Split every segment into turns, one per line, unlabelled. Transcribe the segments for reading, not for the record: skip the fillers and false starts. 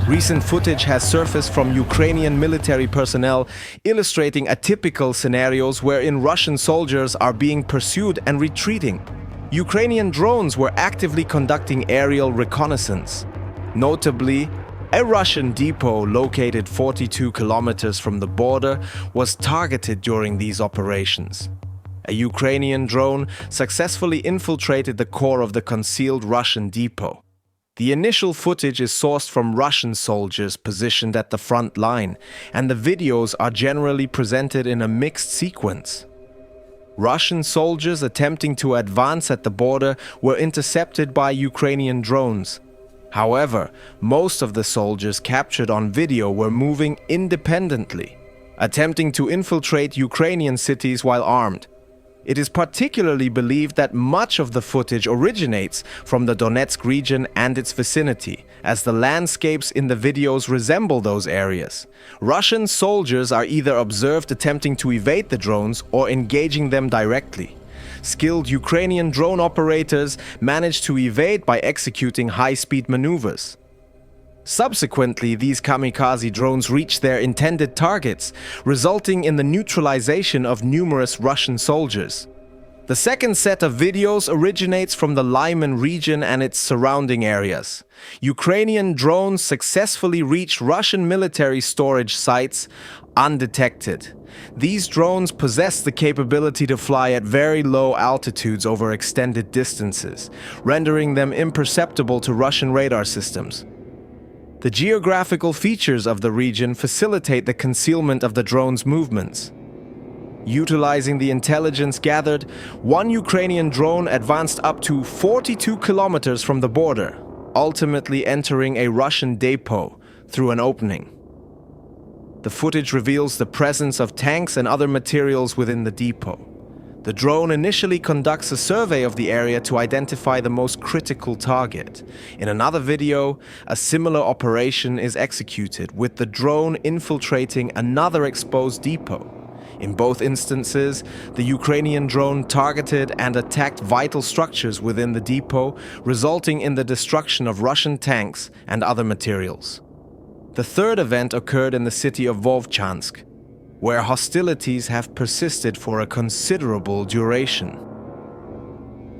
Recent footage has surfaced from Ukrainian military personnel illustrating atypical scenarios wherein Russian soldiers are being pursued and retreating. Ukrainian drones were actively conducting aerial reconnaissance. Notably, a Russian depot located 42 kilometers from the border was targeted during these operations. A Ukrainian drone successfully infiltrated the core of the concealed Russian depot. The initial footage is sourced from Russian soldiers positioned at the front line, and the videos are generally presented in a mixed sequence. Russian soldiers attempting to advance at the border were intercepted by Ukrainian drones. However, most of the soldiers captured on video were moving independently, attempting to infiltrate Ukrainian cities while armed. It is particularly believed that much of the footage originates from the Donetsk region and its vicinity, as the landscapes in the videos resemble those areas. Russian soldiers are either observed attempting to evade the drones or engaging them directly. Skilled Ukrainian drone operators managed to evade by executing high-speed maneuvers. Subsequently, these kamikaze drones reached their intended targets, resulting in the neutralization of numerous Russian soldiers. The second set of videos originates from the Lyman region and its surrounding areas. Ukrainian drones successfully reached Russian military storage sites undetected. These drones possess the capability to fly at very low altitudes over extended distances, rendering them imperceptible to Russian radar systems. The geographical features of the region facilitate the concealment of the drone's movements. Utilizing the intelligence gathered, one Ukrainian drone advanced up to 42 kilometers from the border, ultimately entering a Russian depot through an opening. The footage reveals the presence of tanks and other materials within the depot. The drone initially conducts a survey of the area to identify the most critical target. In another video, a similar operation is executed, with the drone infiltrating another exposed depot. In both instances, the Ukrainian drone targeted and attacked vital structures within the depot, resulting in the destruction of Russian tanks and other materials. The third event occurred in the city of Vovchansk, where hostilities have persisted for a considerable duration.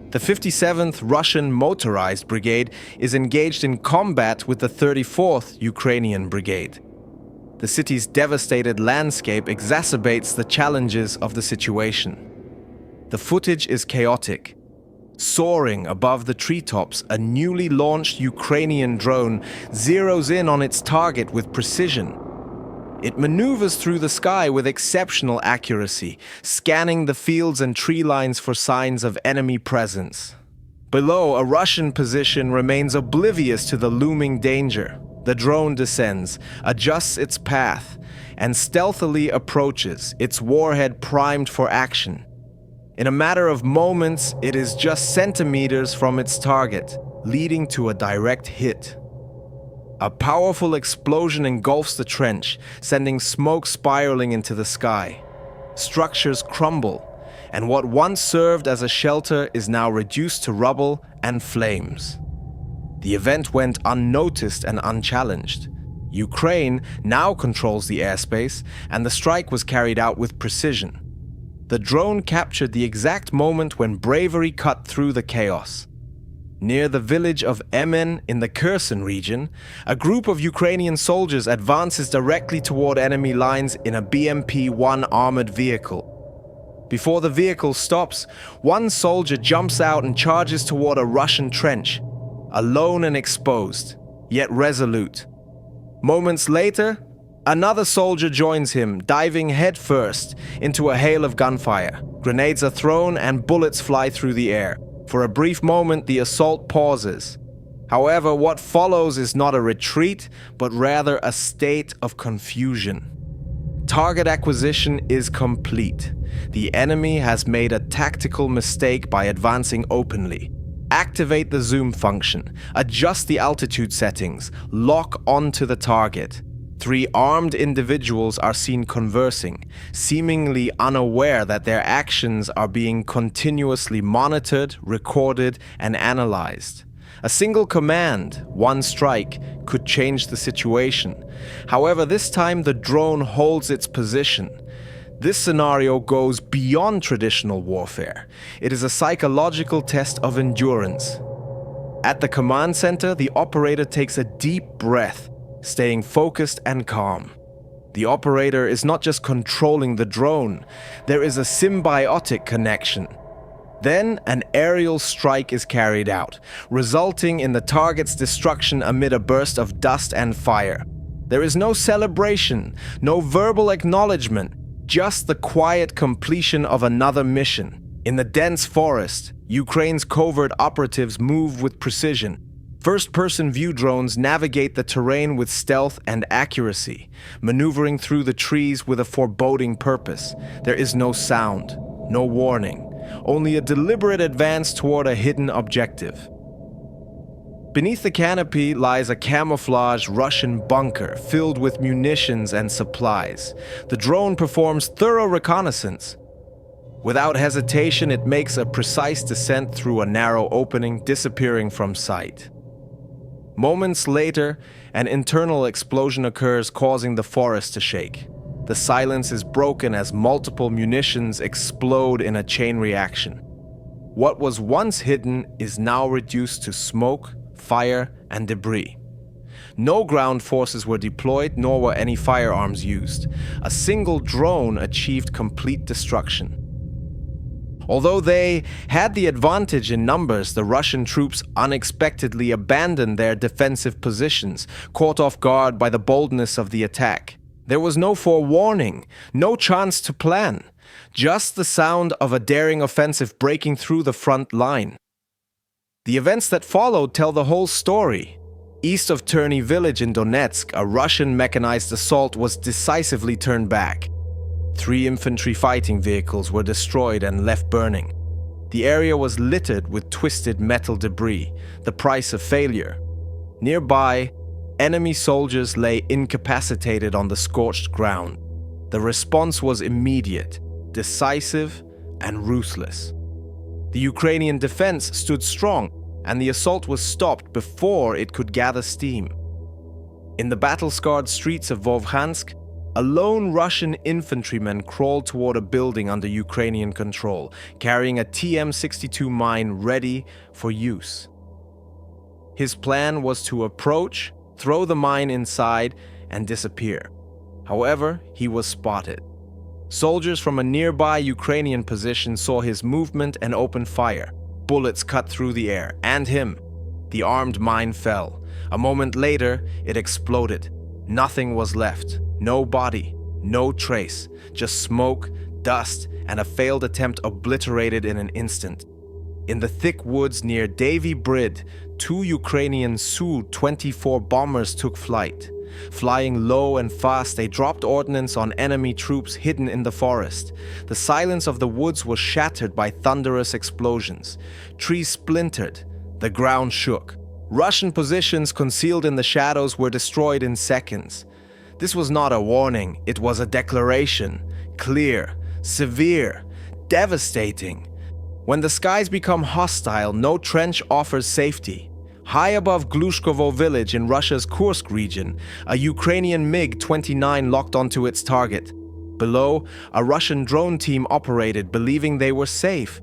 The 57th Russian Motorized Brigade is engaged in combat with the 34th Ukrainian Brigade. The city's devastated landscape exacerbates the challenges of the situation. The footage is chaotic. Soaring above the treetops, a newly launched Ukrainian drone zeroes in on its target with precision. It maneuvers through the sky with exceptional accuracy, scanning the fields and tree lines for signs of enemy presence. Below, a Russian position remains oblivious to the looming danger. The drone descends, adjusts its path, and stealthily approaches, its warhead primed for action. In a matter of moments, it is just centimeters from its target, leading to a direct hit. A powerful explosion engulfs the trench, sending smoke spiraling into the sky. Structures crumble, and what once served as a shelter is now reduced to rubble and flames. The event went unnoticed and unchallenged. Ukraine now controls the airspace, and the strike was carried out with precision. The drone captured the exact moment when bravery cut through the chaos. Near the village of Emen in the Kherson region, a group of Ukrainian soldiers advances directly toward enemy lines in a BMP-1 armored vehicle. Before the vehicle stops, one soldier jumps out and charges toward a Russian trench, alone and exposed, yet resolute. Moments later, another soldier joins him, diving headfirst into a hail of gunfire. Grenades are thrown and bullets fly through the air. For a brief moment, the assault pauses. However, what follows is not a retreat, but rather a state of confusion. Target acquisition is complete. The enemy has made a tactical mistake by advancing openly. Activate the zoom function, adjust the altitude settings, lock onto the target. 3 armed individuals are seen conversing, seemingly unaware that their actions are being continuously monitored, recorded, and analyzed. A single command, one strike, could change the situation. However, this time the drone holds its position. This scenario goes beyond traditional warfare. It is a psychological test of endurance. At the command center, the operator takes a deep breath, staying focused and calm. The operator is not just controlling the drone, there is a symbiotic connection. Then an aerial strike is carried out, resulting in the target's destruction amid a burst of dust and fire. There is no celebration, no verbal acknowledgement, just the quiet completion of another mission. In the dense forest, Ukraine's covert operatives move with precision. First-person view drones navigate the terrain with stealth and accuracy, maneuvering through the trees with a foreboding purpose. There is no sound, no warning, only a deliberate advance toward a hidden objective. Beneath the canopy lies a camouflaged Russian bunker filled with munitions and supplies. The drone performs thorough reconnaissance. Without hesitation, it makes a precise descent through a narrow opening, disappearing from sight. Moments later, an internal explosion occurs, causing the forest to shake. The silence is broken as multiple munitions explode in a chain reaction. What was once hidden is now reduced to smoke, fire, and debris. No ground forces were deployed, nor were any firearms used. A single drone achieved complete destruction. Although they had the advantage in numbers, the Russian troops unexpectedly abandoned their defensive positions, caught off guard by the boldness of the attack. There was no forewarning, no chance to plan, just the sound of a daring offensive breaking through the front line. The events that followed tell the whole story. East of Terny village in Donetsk, a Russian mechanized assault was decisively turned back. 3 infantry fighting vehicles were destroyed and left burning. The area was littered with twisted metal debris, the price of failure. Nearby, enemy soldiers lay incapacitated on the scorched ground. The response was immediate, decisive, and ruthless. The Ukrainian defense stood strong, and the assault was stopped before it could gather steam. In the battle-scarred streets of Vovkhansk, a lone Russian infantryman crawled toward a building under Ukrainian control, carrying a TM-62 mine ready for use. His plan was to approach, throw the mine inside, and disappear. However, he was spotted. Soldiers from a nearby Ukrainian position saw his movement and opened fire. Bullets cut through the air, and him. The armed mine fell. A moment later, it exploded. Nothing was left. No body, no trace, just smoke, dust, and a failed attempt obliterated in an instant. In the thick woods near Davy Brid, 2 Ukrainian Su-24 bombers took flight. Flying low and fast, they dropped ordnance on enemy troops hidden in the forest. The silence of the woods was shattered by thunderous explosions. Trees splintered. The ground shook. Russian positions concealed in the shadows were destroyed in seconds. This was not a warning, it was a declaration. Clear, severe, devastating. When the skies become hostile, no trench offers safety. High above Glushkovo village in Russia's Kursk region, a Ukrainian MiG-29 locked onto its target. Below, a Russian drone team operated, believing they were safe.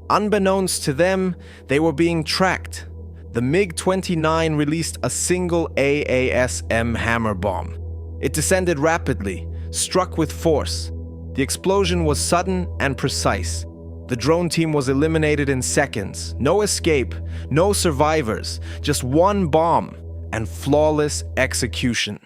Unbeknownst to them, they were being tracked. The MiG-29 released a single AASM hammer bomb. It descended rapidly, struck with force. The explosion was sudden and precise. The drone team was eliminated in seconds. No escape, no survivors, just one bomb and flawless execution.